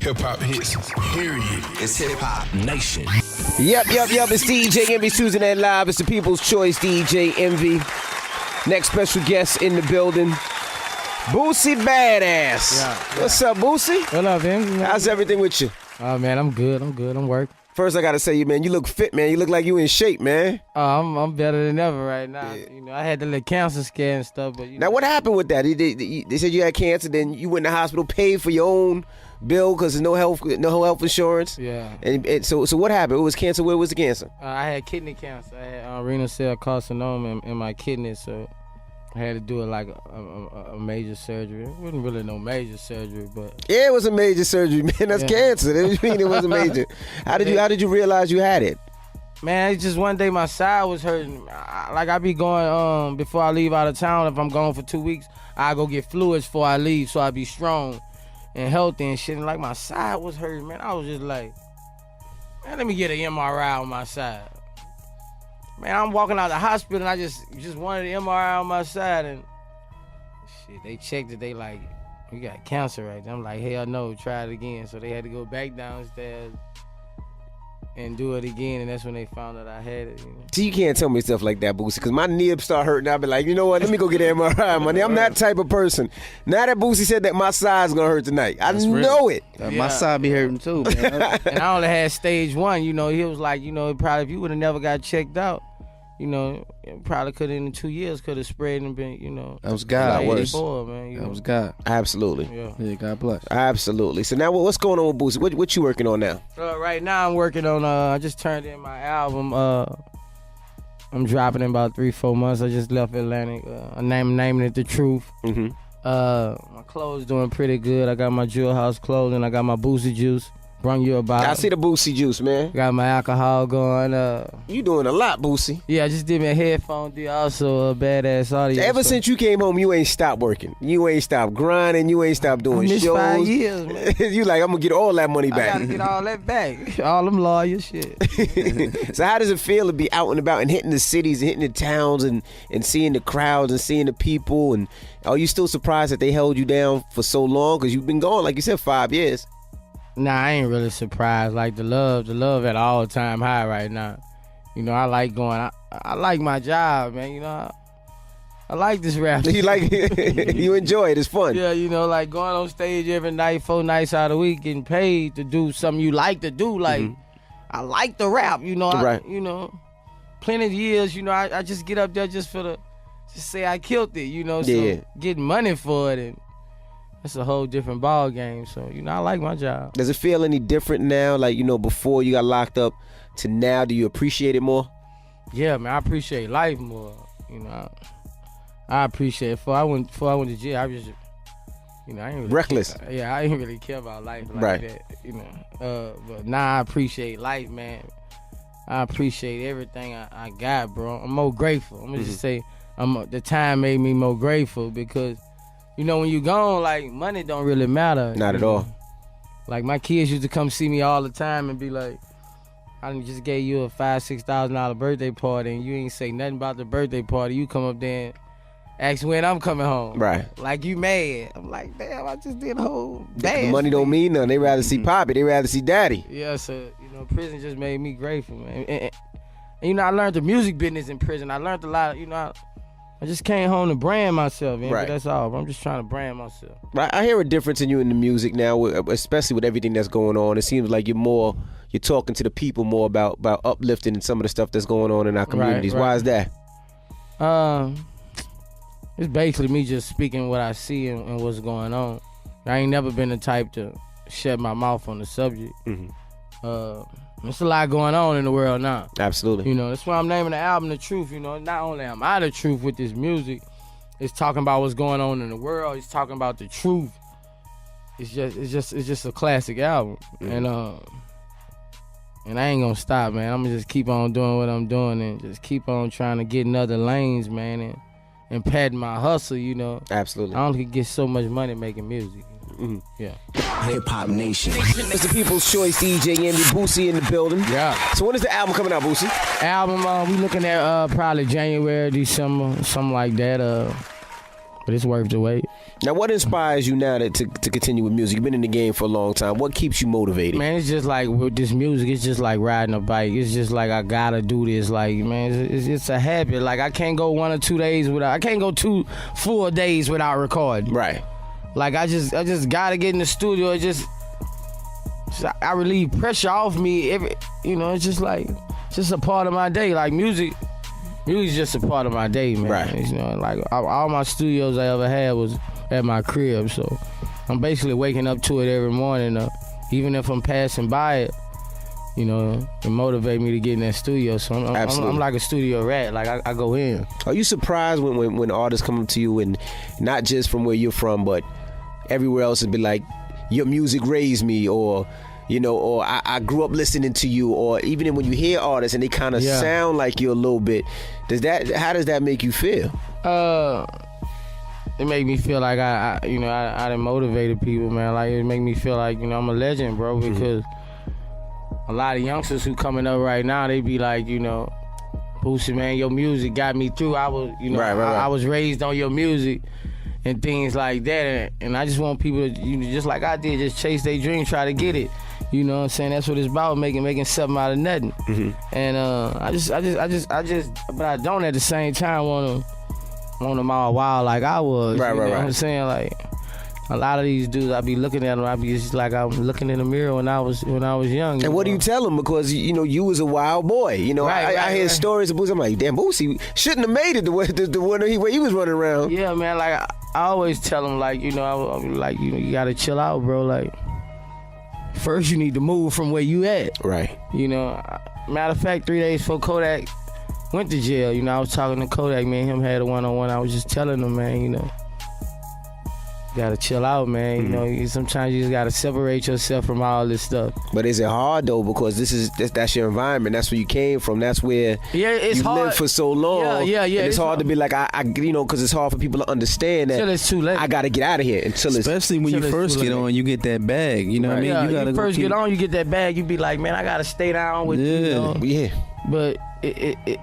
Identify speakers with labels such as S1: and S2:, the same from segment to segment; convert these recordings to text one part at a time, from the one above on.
S1: Hip-hop hits, period.
S2: It's Hip-Hop Nation.
S3: Yep. It's DJ Envy Tuesday Night Live. It's the People's Choice, DJ Envy. Next special guest in the building, Boosie Badazz. Yeah. What's up, Boosie?
S4: What up, man?
S3: How's everything with you?
S4: Oh, man, I'm good. I'm working.
S3: First, I gotta say, man, you look fit, man. You look like you in shape, man.
S4: I'm better than ever right now. Yeah. You know, I had the little cancer scare and stuff, but
S3: now what happened with that? They said you had cancer, then you went to the hospital, paid for your own bill because there's no health insurance.
S4: Yeah.
S3: And so what happened? It was cancer. Where was the cancer?
S4: I had kidney cancer. I had renal cell carcinoma in my kidneys, so I had to do it like a major surgery. It wasn't really no major surgery, but
S3: yeah, it was a major surgery, man. That's cancer. That mean it wasn't major. How did you realize you had it?
S4: Man, it's just one day my side was hurting. I be going before I leave out of town. If I'm gone for 2 weeks, I go get fluids before I leave, so I be strong and healthy and shit. And like my side was hurting, man. I was just like, man, let me get an MRI on my side. Man, I'm walking out the hospital and I just wanted an MRI on my side, and shit, they checked it. They like, you got cancer right there. I'm like, hell no, try it again. So they had to go back downstairs and do it again, and that's when they found out I had it. You know?
S3: See, you can't tell me stuff like that, Boosie, because my nibs start hurting. I'll be like, you know what? Let me go get an MRI, money. I'm that type of person. Now that Boosie said that my side's gonna hurt tonight, I know it.
S5: My side be hurting too, man.
S4: And I only had stage 1. You know, he was like, you know, probably if you would have never got checked out, you know, it probably could in 2 years could have spread and been, you know.
S5: That was God.
S4: Man,
S5: that was God.
S3: Absolutely.
S5: Yeah, God bless.
S3: Absolutely. So now what's going on with Boosie? What you working on now?
S4: Right now I'm working on, I just turned in my album. I'm dropping in about 3-4 months. I just left Atlantic. I'm naming it The Truth.
S3: Mm-hmm.
S4: My clothes doing pretty good. I got my Jewel House clothing. I got my Boosie Juice. Brung you about.
S3: I see the Boosie Juice, man.
S4: Got my alcohol going.
S3: You doing a lot, Boosie.
S4: Yeah, I just did my headphone deal. Also a badass audio.
S3: Ever since you came home, you ain't stopped working. You ain't stopped grinding. You ain't stopped doing
S4: shows. 5 years, man.
S3: You like, I'm gonna get all that money back.
S4: I gotta get all that back. All them lawyer shit.
S3: So how does it feel to be out and about and hitting the cities and hitting the towns and seeing the crowds and seeing the people? And are you still surprised that they held you down for so long? Because you've been gone, like you said, 5 years.
S4: Nah, I ain't really surprised. Like the love at all time high right now. You know, I like going. I like my job, man. You know, I like this rap.
S3: You like it? You enjoy it? It's fun.
S4: Yeah, you know, like going on stage every night, 4 nights out of the week, getting paid to do something you like to do. Like, I like the rap. You know,
S3: right.
S4: You know, plenty of years. You know, I just get up there just say I killed it. You know, so getting money for it and. It's a whole different ball game, so you know I like my job.
S3: Does it feel any different now? Like, you know, before you got locked up to now, do you appreciate it more?
S4: Yeah, man, I appreciate life more. You know, I appreciate it. Before I went to jail, I was, you know, I ain't really
S3: reckless.
S4: I ain't really care about life like that. You know, but now I appreciate life, man. I appreciate everything I got, bro. I'm more grateful. I'm gonna just say, the time made me more grateful because. You know, when you gone, like, money don't really matter.
S3: Not at all.
S4: Like, my kids used to come see me all the time and be like, I just gave you a $5,000-$6,000 birthday party and you ain't say nothing about the birthday party. You come up there and ask when I'm coming home.
S3: Right.
S4: Like, you mad. I'm like, damn, I just did a whole dance.
S3: The money don't mean nothing. They rather see Poppy. They rather see Daddy.
S4: Yeah, so, you know, prison just made me grateful, man. And you know, I learned the music business in prison. I learned a lot, you know, I just came home to brand myself, man.
S3: Right.
S4: That's all. I'm just trying to brand myself.
S3: Right. I hear a difference in you in the music now, especially with everything that's going on. It seems like you're talking to the people more about uplifting and some of the stuff that's going on in our communities.
S4: Right.
S3: Why is that?
S4: It's basically me just speaking what I see and what's going on. I ain't never been the type to shut my mouth on the subject. There's a lot going on in the world now.
S3: Absolutely.
S4: You know, that's why I'm naming the album The Truth. You know, not only am I the truth with this music, it's talking about what's going on in the world. It's talking about the truth. It's just a classic album. And I ain't gonna stop, man. I'm gonna just keep on doing what I'm doing and just keep on trying to get in other lanes, man, and padding my hustle, you know.
S3: Absolutely.
S4: I only can get so much money making music. Yeah.
S2: Hip-Hop Nation.
S3: It's the People's Choice, DJ Envy Boosie in the building.
S4: Yeah.
S3: So when is the album coming out, Boosie?
S4: Album, we looking at probably January, December, something like that. But it's worth the wait.
S3: Now, what inspires you now to continue with music? You've been in the game for a long time. What keeps you motivated?
S4: Man, it's just like with this music, it's just like riding a bike. It's just like I gotta do this. Like, man, it's a habit. Like, I can't go 1 or 2 days without. I can't go 2 full days without recording.
S3: Right.
S4: Like, I just gotta get in the studio. It just I relieve pressure off me. It's just like just a part of my day. Like music's just a part of my day, man.
S3: Right.
S4: Like all my studios I ever had was at my crib, so I'm basically waking up to it every morning. Even if I'm passing by it, it motivate me to get in that studio. So I'm like a studio rat. Like I go in.
S3: Are you surprised when artists come up to you, and not just from where you're from, but everywhere else, and be like, your music raised me, or I grew up listening to you, or even when you hear artists and they kind of sound like you a little bit, how does that make you feel?
S4: It make me feel like I done motivated people, man. Like, it make me feel like, I'm a legend, bro, because a lot of youngsters who coming up right now, they be like, Boosie, man, your music got me through. I was, I was raised on your music and things like that, and I just want people to, just like I did, just chase their dream, try to get it. You know what I'm saying? That's what it's about, making something out of nothing. Mm-hmm. And but I don't at the same time want them all wild like I was. Right. What I'm saying? Like, a lot of these dudes, I be looking at them, I be just like I was looking in the mirror when I was young.
S3: And what do you tell them? Because you was a wild boy. I hear stories of Boosie. I'm like, damn, Boosie shouldn't have made it the way he was running around.
S4: Yeah, man. Like I always tell them, like, you gotta chill out, bro. Like, first you need to move from where you at. Right. Matter of fact, 3 days before Kodak went to jail, I was talking to Kodak, man. Him had a one-on-one. I was just telling him, man, you gotta chill out, man.
S3: Mm-hmm.
S4: Sometimes you just gotta separate yourself from all this stuff.
S3: But is it hard though? Because that's your environment. That's where you came from. That's where
S4: it's
S3: you
S4: hard.
S3: lived for so long.
S4: Yeah.
S3: And it's hard to be like, because it's hard for people to understand that.
S4: Until it's too late.
S3: I gotta get out of here.
S5: Especially when you first get on, you get that bag. You know what I mean?
S4: You gotta first get on, you get that bag. You be like, man, I gotta stay down with you.
S3: Yeah.
S4: But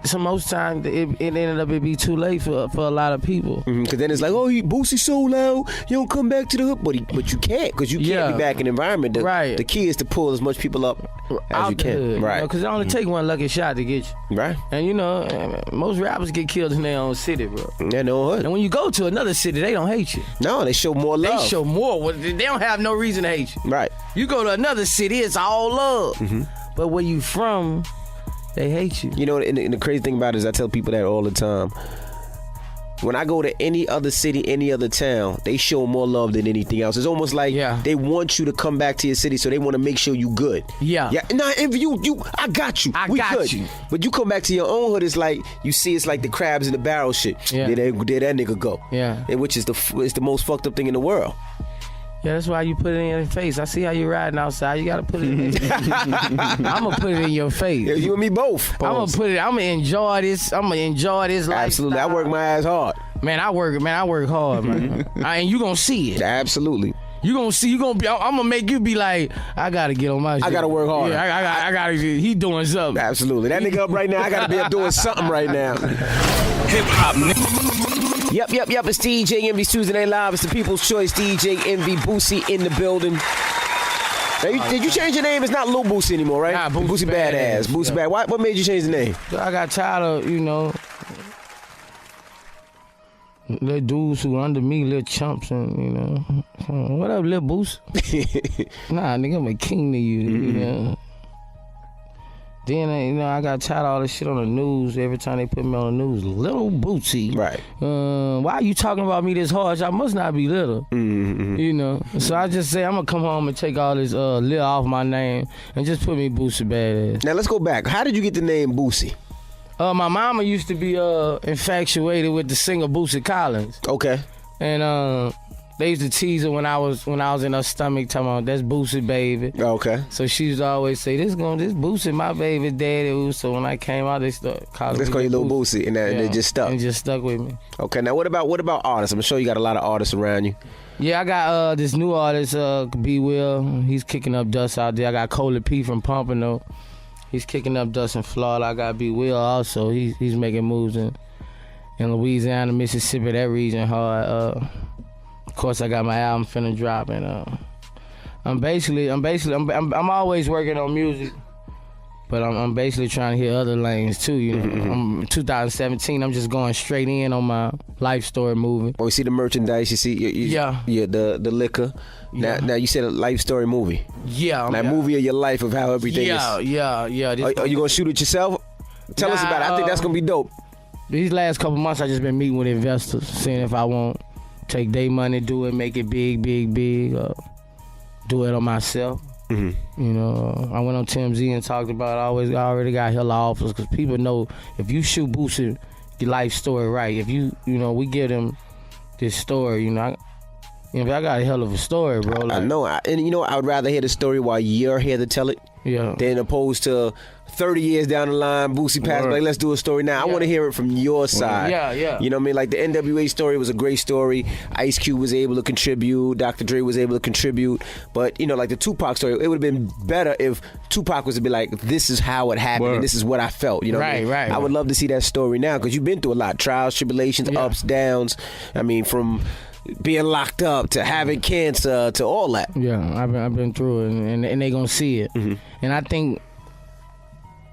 S4: so most times it ended up be too late for a lot of people.
S3: Because then it's like, oh, Boosie so loud, you don't come back to the hood, but you can't, because you can't be back in the environment. The key is to pull as much people up as you can.
S4: Hood, right? Because it only take one lucky shot to get you. Right. And most rappers get killed in their own city, bro.
S3: Yeah, no hood.
S4: And when you go to another city, they don't hate you.
S3: No, they show more love.
S4: They show more. They don't have no reason to hate you.
S3: Right.
S4: You go to another city, it's all love. Mm-hmm. But where you from, they hate you.
S3: And the crazy thing about it is I tell people that all the time. When I go to any other city, any other town, they show more love than anything else. It's almost like they want you to come back to your city, so they want to make sure you good. Yeah. Nah, Envy, I got you. We got you. But you come back to your own hood, it's like it's like the crabs in the barrel shit. Yeah. There that nigga go. Yeah. And which is the most fucked up thing in the world.
S4: Yeah, that's why you put it in your face. I see how you riding outside. You gotta put it in your face. I'm gonna put it in your face.
S3: Yeah, you and me both.
S4: I'm gonna enjoy this. I'm gonna enjoy this life.
S3: Absolutely. I work my ass hard.
S4: Man, I work hard, man. And you gonna see it.
S3: Absolutely.
S4: I'm gonna make you be like, I gotta get on my shit.
S3: I gotta work hard.
S4: Yeah, I gotta, he doing something.
S3: Absolutely. That nigga up right now, I gotta be up doing something right now. Hip hop. Yep. It's DJ Envy's Tuesday Night Live. It's the People's Choice. DJ Envy Boosie in the building. Now, did you change your name? It's not Lil Boosie anymore, right?
S4: Nah,
S3: Boosie Badazz. Boosie Badazz. What made you change the name?
S4: I got tired of, little dudes who under me, little chumps, and, what up, Lil Boosie? Nah, nigga, I'm a king to you, Then, I got tired of all this shit on the news. Every time they put me on the news, Little Boosie. Right. Why are you talking about me this hard? I must not be little. Mm-hmm. So I just say, I'm going to come home and take all this lil off my name and just put me Boosie Badazz.
S3: Now, let's go back. How did you get the name Boosie?
S4: My mama used to be infatuated with the singer Boosie Collins. Okay. And they used to tease her when I was in her stomach, talking about that's Boosie baby. Okay. So she used to always say, this Boosie my baby daddy. So when I came out, they started calling me.
S3: Let's call you Lil Boosie, and it just stuck.
S4: And it just stuck with me.
S3: Okay. Now what about artists? I'm sure you got a lot of artists around you.
S4: Yeah, I got this new artist, B Will. He's kicking up dust out there. I got Coley P from Pompano. He's kicking up dust in Florida. I got B Will also. He's making moves in in Louisiana, Mississippi, that region hard. Of course, I got my album finna drop, and I'm always working on music, but I'm basically trying to hit other lanes too. You know, I'm 2017. I'm just going straight in on my life story movie.
S3: Oh, you see the merchandise. You see, the liquor.
S4: Yeah.
S3: Now you said a life story movie.
S4: Yeah,
S3: that movie of your life of how everything is.
S4: Yeah.
S3: Are you gonna shoot it yourself? Tell us about it. I think that's gonna be dope.
S4: These last couple months, I just been meeting with investors, seeing if I want take their money, do it, make it big, do it on myself. Mm-hmm. You know, I went on TMZ and talked about I already got hella offers because people know if you shoot Boosie your life story right, if you we give them this story, I got a hell of a story, bro. Like,
S3: I know, and I would rather hear the story while you're here to tell it, than opposed to 30 years down the line, Boosie passed, like, let's do a story now. I want to hear it from your side.
S4: Yeah.
S3: You know what I mean? Like the NWA story was a great story. Ice Cube was able to contribute. Dr. Dre was able to contribute. But, like the Tupac story, it would have been better if Tupac was to be like, this is how it happened and this is what I felt. You know what I mean?
S4: Right.
S3: I would love to see that story now because you've been through a lot. Trials, tribulations, ups, downs. I mean, from being locked up to having cancer to all that.
S4: Yeah, I've been through it, and they gonna see it. Mm-hmm. And I think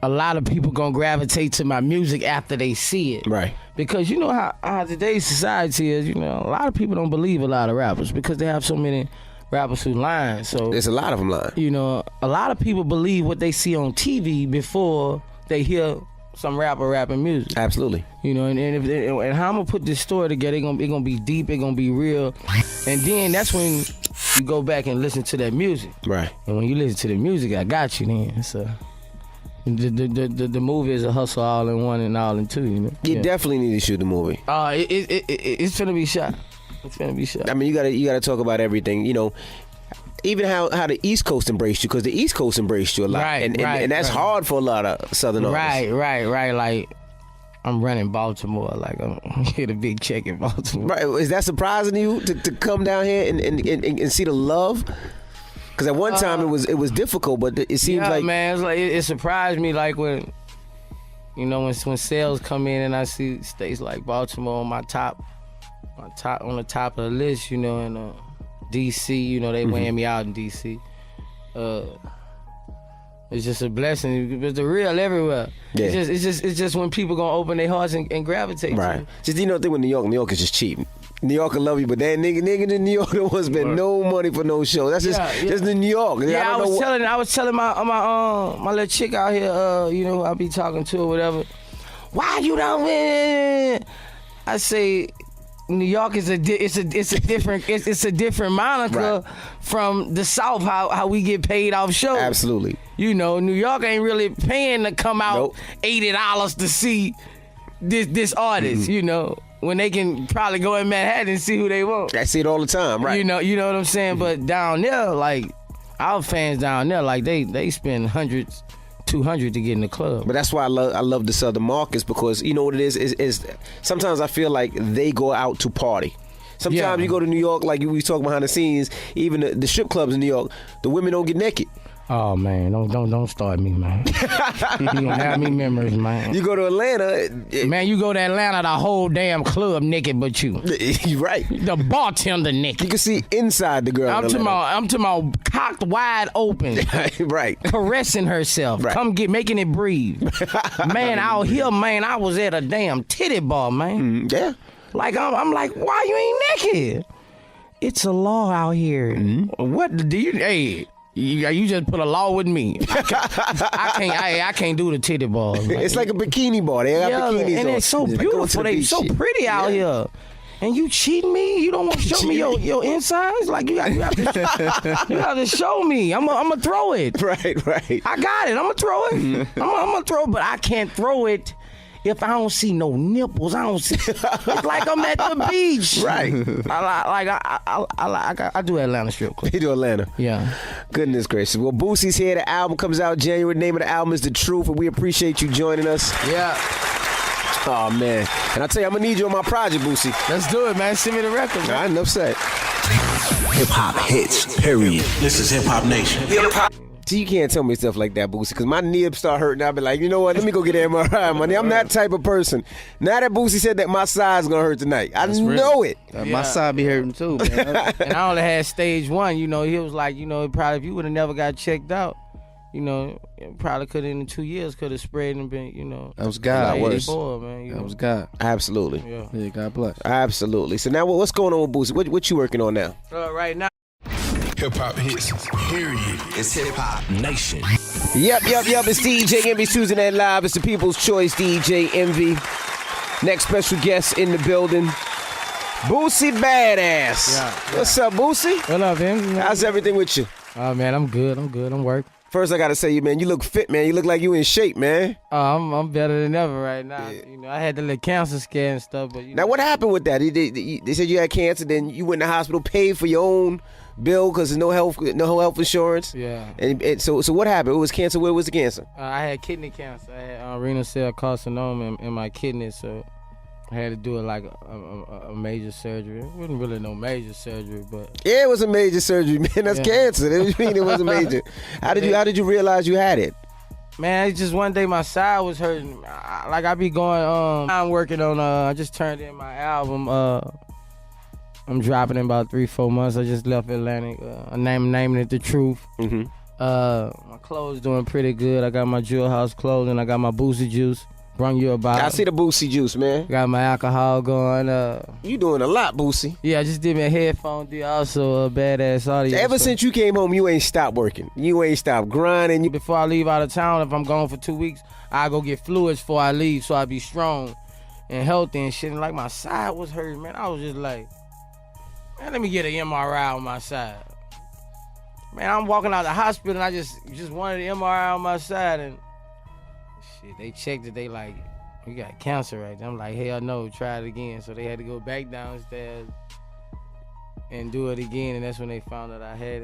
S4: a lot of people gonna gravitate to my music after they see it.
S3: Right.
S4: Because you know how today's society is, a lot of people don't believe a lot of rappers because they have so many rappers who lying. So
S3: there's a lot of them lying.
S4: A lot of people believe what they see on TV before they hear some rapper rapping music.
S3: Absolutely.
S4: And how I'm gonna put this story together, it gonna be deep, it gonna be real. And then that's when you go back and listen to that music.
S3: Right.
S4: And when you listen to the music, I got you then. So the movie is a hustle all in one and all in two,
S3: You definitely need to shoot the movie.
S4: It's finna be shot. It's finna be shot.
S3: I mean, you gotta talk about everything, even how the East Coast embraced you, because the East Coast embraced you a lot, and that's hard for a lot of Southern artists.
S4: Right. Like I'm running Baltimore, like I'm get a big check in Baltimore.
S3: Right? Is that surprising to you to come down here and see the love? Because at one time it was difficult, but it seems like
S4: man, it's like it surprised me, like when when sales come in and I see states like Baltimore on on the top of the list, and DC, they weighing me out in DC. It's just a blessing. It's the real everywhere. Yeah. It's just when people gonna open their hearts and gravitate.
S3: Right.
S4: To it.
S3: Just the thing with New York is just cheap. New York will love you, but that nigga in New York don't want to spend no money for no show. That's just in New York.
S4: Yeah, I was telling my little chick out here, I be talking to or whatever. Why you don't win? I say New York is a different moniker from the South. How we get paid off shows.
S3: Absolutely.
S4: New York ain't really paying to come out $80 to see this artist. When they can probably go in Manhattan and see who they want.
S3: I see it all the time, right?
S4: You know what I'm saying? But down there, like our fans down there, like they spend hundreds. 200 to get in the club.
S3: But that's why I love the Southern markets, because you know what it is sometimes I feel like they go out to party. Sometimes you go to New York, like we talk behind the scenes, even the strip clubs in New York, the women don't get naked.
S4: Oh man, don't start me, man. You gonna have me memories, man.
S3: You go to Atlanta,
S4: man. You go to Atlanta, the whole damn club naked, but you.
S3: You're right.
S4: The bartender naked.
S3: You can see inside the girl.
S4: I'm talking about cocked wide open.
S3: Right.
S4: Caressing herself.
S3: Right.
S4: Making it breathe. Man, out here, man, I was at a damn titty bar, man.
S3: Yeah.
S4: Like I'm like, why you ain't naked? It's a law out here. What do you? Hey. You just put a law with me. I can't do the titty bar.
S3: It's like a bikini bar. They got bikinis
S4: and
S3: on.
S4: it's so beautiful. They so pretty out here. And you cheating me? You don't want to show me your insides? Like you got to show me. I'm gonna throw it.
S3: Right.
S4: I got it. I'm gonna throw it. I'm gonna throw it, but I can't throw it if I don't see no nipples. I don't see. It's like I'm at the beach.
S3: Right.
S4: I do Atlanta strip club.
S3: You do Atlanta.
S4: Yeah.
S3: Goodness gracious. Well, Boosie's here. The album comes out January. The name of the album is The Truth, and we appreciate you joining us.
S4: Yeah.
S3: Oh man. And I tell you, I'm gonna need you on my project, Boosie.
S4: Let's do it, man. Send me the record, man.
S3: All right, enough said.
S2: Hip hop hits. Period.
S1: This is Hip Hop Nation. Hip hop.
S3: See, you can't tell me stuff like that, Boosie, because my nib start hurting. I'll be like, you know what? Let me go get an MRI, money. I'm that type of person. Now that Boosie said that my side's gonna hurt tonight, I know it.
S5: My side be hurting too, man.
S4: And I only had stage 1. You know, he was like, you know, probably if you would have never got checked out, you know, it probably could in 2 years could have spread and been, you know.
S5: That was God.
S4: Like 84, man.
S5: That was God.
S3: Absolutely.
S5: Yeah, God bless.
S3: Absolutely. So now what's going on with Boosie? What you working on now?
S4: Right now.
S2: Hip hop hits. Period. It's Hip Hop Nation.
S3: Yep. It's DJ Envy Tuesday Night Live. It's the People's Choice, DJ Envy. Next special guest in the building, Boosie Badazz.
S4: Yeah.
S3: What's up, Boosie?
S4: What up, man?
S3: How's everything with you?
S4: Oh, man, I'm good. I'm working.
S3: First, I gotta say, man, you look fit, man. You look like you in shape, man.
S4: I'm better than ever right now. Yeah. You know, I had the little cancer scare and stuff, but
S3: now what happened with that? They said you had cancer, then you went in the hospital, paid for your own bill because there's no health insurance.
S4: Yeah.
S3: And so what happened? It was cancer. Where was the cancer?
S4: I had kidney cancer. I had renal cell carcinoma in my kidneys, so I had to do it like a major surgery. It wasn't really no major surgery, but
S3: yeah, it was a major surgery, man. That's cancer. That mean it wasn't major. How did you realize you had it?
S4: Man, it's just one day my side was hurting. Like I be going. I'm working on. I just turned in my album. I'm dropping in about 3-4 months. I just left Atlantic. I'm naming it The Truth.
S3: Mm-hmm.
S4: My clothes doing pretty good. I got my Jewel House clothing. I got my Boosie juice. Brung you about.
S3: I see the Boosie juice, man.
S4: Got my alcohol going.
S3: You doing a lot, Boosie.
S4: Yeah, I just did my headphone deal. Also a badass audio.
S3: Ever since you came home, you ain't stopped working. You ain't stopped grinding.
S4: Before I leave out of town, if I'm gone for 2 weeks, I go get fluids before I leave, so I be strong and healthy and shit. And like my side was hurting, man. I was just like, man, let me get an MRI on my side. Man, I'm walking out the hospital and I just wanted an MRI on my side and shit, they checked it. They like, you got cancer right there. I'm like, hell no, try it again. So they had to go back downstairs and do it again, and that's when they found out I had it.